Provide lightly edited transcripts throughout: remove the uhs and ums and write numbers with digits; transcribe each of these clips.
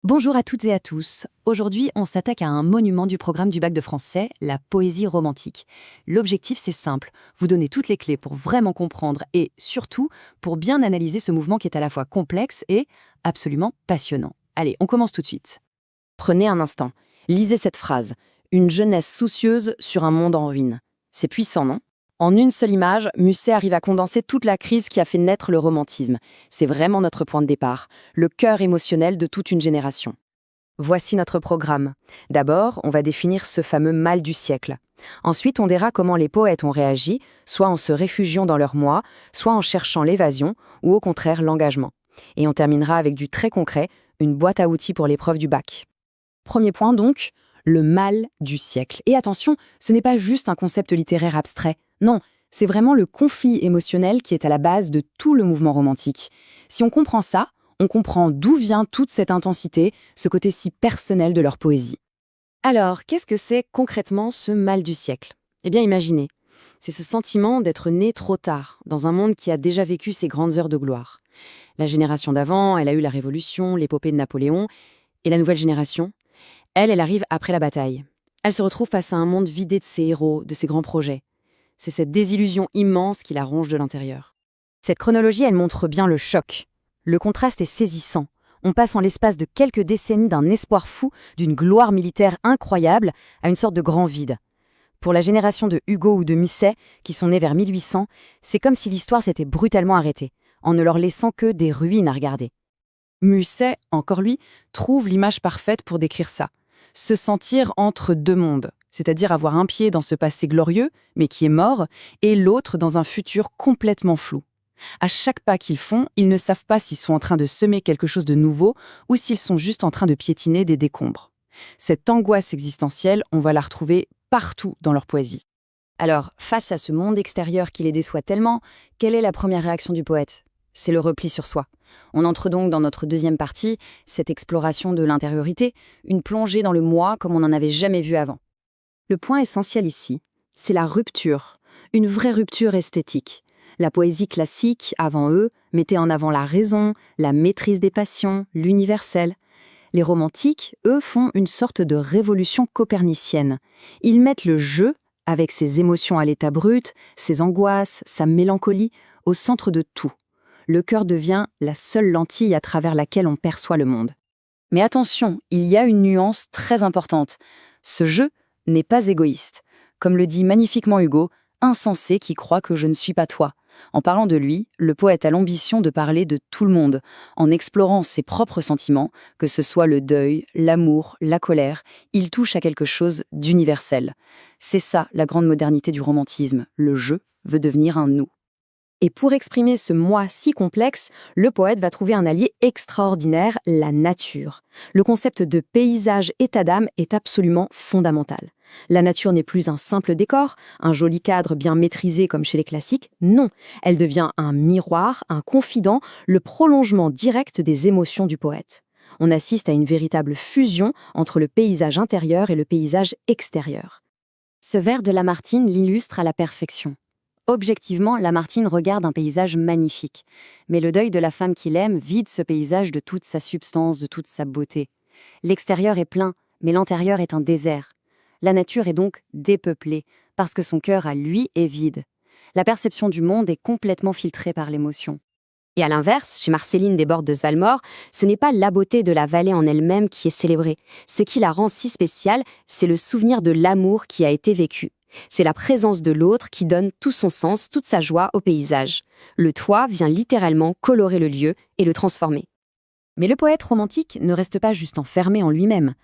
Bonjour à toutes et à tous. Aujourd'hui, on s'attaque à un monument du programme du bac de français, la poésie romantique. L'objectif, c'est simple, vous donner toutes les clés pour vraiment comprendre et, surtout, pour bien analyser ce mouvement qui est à la fois complexe et absolument passionnant. Allez, on commence tout de suite. Prenez un instant, lisez cette phrase. Une jeunesse soucieuse sur un monde en ruine. C'est puissant, non ? En une seule image, Musset arrive à condenser toute la crise qui a fait naître le romantisme. C'est vraiment notre point de départ, le cœur émotionnel de toute une génération. Voici notre programme. D'abord, on va définir ce fameux mal du siècle. Ensuite, on verra comment les poètes ont réagi, soit en se réfugiant dans leur moi, soit en cherchant l'évasion, ou au contraire l'engagement. Et on terminera avec du très concret, une boîte à outils pour l'épreuve du bac. Premier point donc, le mal du siècle. Et attention, ce n'est pas juste un concept littéraire abstrait. Non, c'est vraiment le conflit émotionnel qui est à la base de tout le mouvement romantique. Si on comprend ça, on comprend d'où vient toute cette intensité, ce côté si personnel de leur poésie. Alors, qu'est-ce que c'est concrètement ce mal du siècle ? Eh bien, imaginez, c'est ce sentiment d'être né trop tard, dans un monde qui a déjà vécu ses grandes heures de gloire. La génération d'avant, elle a eu la Révolution, l'épopée de Napoléon, et la nouvelle génération, elle arrive après la bataille. Elle se retrouve face à un monde vidé de ses héros, de ses grands projets. C'est cette désillusion immense qui la ronge de l'intérieur. Cette chronologie, elle montre bien le choc. Le contraste est saisissant. On passe en l'espace de quelques décennies d'un espoir fou, d'une gloire militaire incroyable, à une sorte de grand vide. Pour la génération de Hugo ou de Musset, qui sont nés vers 1800, c'est comme si l'histoire s'était brutalement arrêtée, en ne leur laissant que des ruines à regarder. Musset, encore lui, trouve l'image parfaite pour décrire ça. Se sentir entre deux mondes, c'est-à-dire avoir un pied dans ce passé glorieux, mais qui est mort, et l'autre dans un futur complètement flou. À chaque pas qu'ils font, ils ne savent pas s'ils sont en train de semer quelque chose de nouveau ou s'ils sont juste en train de piétiner des décombres. Cette angoisse existentielle, on va la retrouver partout dans leur poésie. Alors, face à ce monde extérieur qui les déçoit tellement, quelle est la première réaction du poète ? C'est le repli sur soi. On entre donc dans notre deuxième partie, cette exploration de l'intériorité, une plongée dans le moi comme on n'en avait jamais vu avant. Le point essentiel ici, c'est la rupture, une vraie rupture esthétique. La poésie classique, avant eux, mettait en avant la raison, la maîtrise des passions, l'universel. Les romantiques, eux, font une sorte de révolution copernicienne. Ils mettent le jeu, avec ses émotions à l'état brut, ses angoisses, sa mélancolie, au centre de tout. Le cœur devient la seule lentille à travers laquelle on perçoit le monde. Mais attention, il y a une nuance très importante. Ce jeu n'est pas égoïste. Comme le dit magnifiquement Hugo, insensé qui croit que je ne suis pas toi. En parlant de lui, le poète a l'ambition de parler de tout le monde, en explorant ses propres sentiments, que ce soit le deuil, l'amour, la colère, il touche à quelque chose d'universel. C'est ça la grande modernité du romantisme, le je veut devenir un nous. Et pour exprimer ce moi si complexe, le poète va trouver un allié extraordinaire, la nature. Le concept de paysage état d'âme est absolument fondamental. La nature n'est plus un simple décor, un joli cadre bien maîtrisé comme chez les classiques, non. Elle devient un miroir, un confident, le prolongement direct des émotions du poète. On assiste à une véritable fusion entre le paysage intérieur et le paysage extérieur. Ce vers de Lamartine l'illustre à la perfection. Objectivement, Lamartine regarde un paysage magnifique. Mais le deuil de la femme qu'il aime vide ce paysage de toute sa substance, de toute sa beauté. L'extérieur est plein, mais l'intérieur est un désert. La nature est donc dépeuplée, parce que son cœur à lui est vide. La perception du monde est complètement filtrée par l'émotion. Et à l'inverse, chez Marcéline Desbordes de Svalmore, ce n'est pas la beauté de la vallée en elle-même qui est célébrée. Ce qui la rend si spéciale, c'est le souvenir de l'amour qui a été vécu. C'est la présence de l'autre qui donne tout son sens, toute sa joie au paysage. Le toi vient littéralement colorer le lieu et le transformer. Mais le poète romantique ne reste pas juste enfermé en lui-même.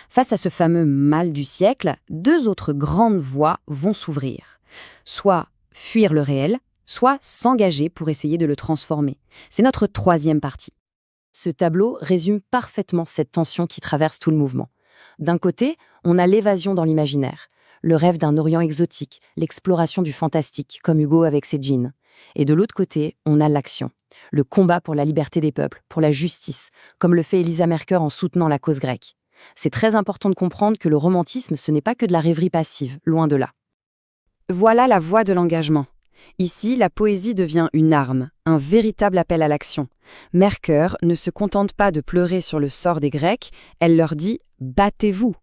Face à ce fameux mal du siècle, deux autres grandes voies vont s'ouvrir. Soit fuir le réel, soit s'engager pour essayer de le transformer. C'est notre troisième partie. Ce tableau résume parfaitement cette tension qui traverse tout le mouvement. D'un côté, on a l'évasion dans l'imaginaire. Le rêve d'un Orient exotique, l'exploration du fantastique, comme Hugo avec ses djinns. Et de l'autre côté, on a l'action, le combat pour la liberté des peuples, pour la justice, comme le fait Elisa Mercœur en soutenant la cause grecque. C'est très important de comprendre que le romantisme, ce n'est pas que de la rêverie passive, loin de là. Voilà la voie de l'engagement. Ici, la poésie devient une arme, un véritable appel à l'action. Mercœur ne se contente pas de pleurer sur le sort des Grecs, elle leur dit « battez-vous ».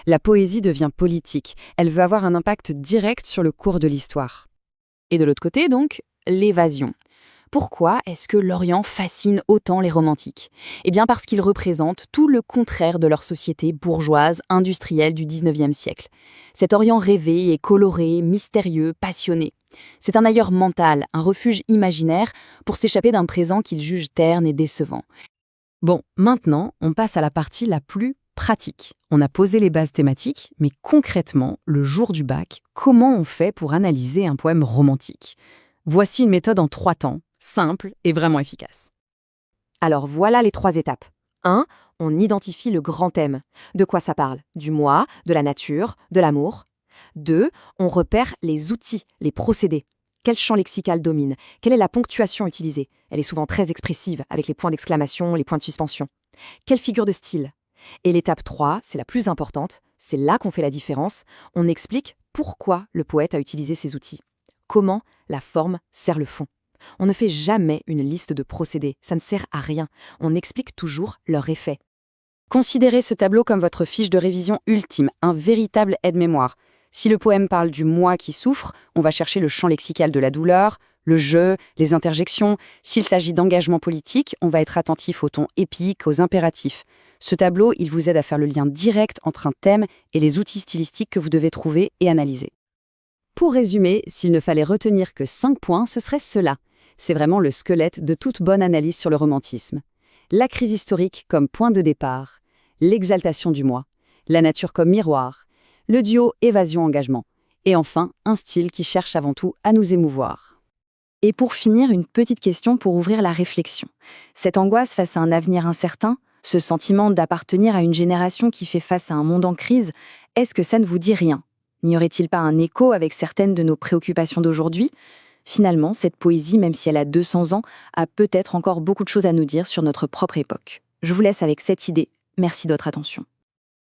La poésie devient politique, elle veut avoir un impact direct sur le cours de l'histoire. Et de l'autre côté, donc, l'évasion. Pourquoi est-ce que l'Orient fascine autant les romantiques? Eh bien parce qu'il représente tout le contraire de leur société bourgeoise, industrielle du XIXe siècle. Cet Orient rêvé et coloré, mystérieux, passionné. C'est un ailleurs mental, un refuge imaginaire pour s'échapper d'un présent qu'ils jugent terne et décevant. Bon, maintenant, on passe à la partie la plus pratique. On a posé les bases thématiques, mais concrètement, le jour du bac, comment on fait pour analyser un poème romantique? Voici une méthode en 3 temps, simple et vraiment efficace. Alors voilà les 3 étapes. 1. On identifie le grand thème. De quoi ça parle? Du moi, de la nature, de l'amour. 2. On repère les outils, les procédés. Quel champ lexical domine? Quelle est la ponctuation utilisée? Elle est souvent très expressive, avec les points d'exclamation, les points de suspension. Quelle figure de style? Et l'étape 3, c'est la plus importante, c'est là qu'on fait la différence. On explique pourquoi le poète a utilisé ces outils. Comment la forme sert le fond. On ne fait jamais une liste de procédés, ça ne sert à rien. On explique toujours leur effet. Considérez ce tableau comme votre fiche de révision ultime, un véritable aide-mémoire. Si le poème parle du moi qui souffre, on va chercher le champ lexical de la douleur, le je, les interjections. S'il s'agit d'engagement politique, on va être attentif aux tons épiques, aux impératifs. Ce tableau, il vous aide à faire le lien direct entre un thème et les outils stylistiques que vous devez trouver et analyser. Pour résumer, s'il ne fallait retenir que 5 points, ce serait cela. C'est vraiment le squelette de toute bonne analyse sur le romantisme. La crise historique comme point de départ, l'exaltation du moi, la nature comme miroir, le duo évasion-engagement, et enfin, un style qui cherche avant tout à nous émouvoir. Et pour finir, une petite question pour ouvrir la réflexion. Cette angoisse face à un avenir incertain, ce sentiment d'appartenir à une génération qui fait face à un monde en crise, est-ce que ça ne vous dit rien? N'y aurait-il pas un écho avec certaines de nos préoccupations d'aujourd'hui? Finalement, cette poésie, même si elle a 200 ans, a peut-être encore beaucoup de choses à nous dire sur notre propre époque. Je vous laisse avec cette idée. Merci de votre attention.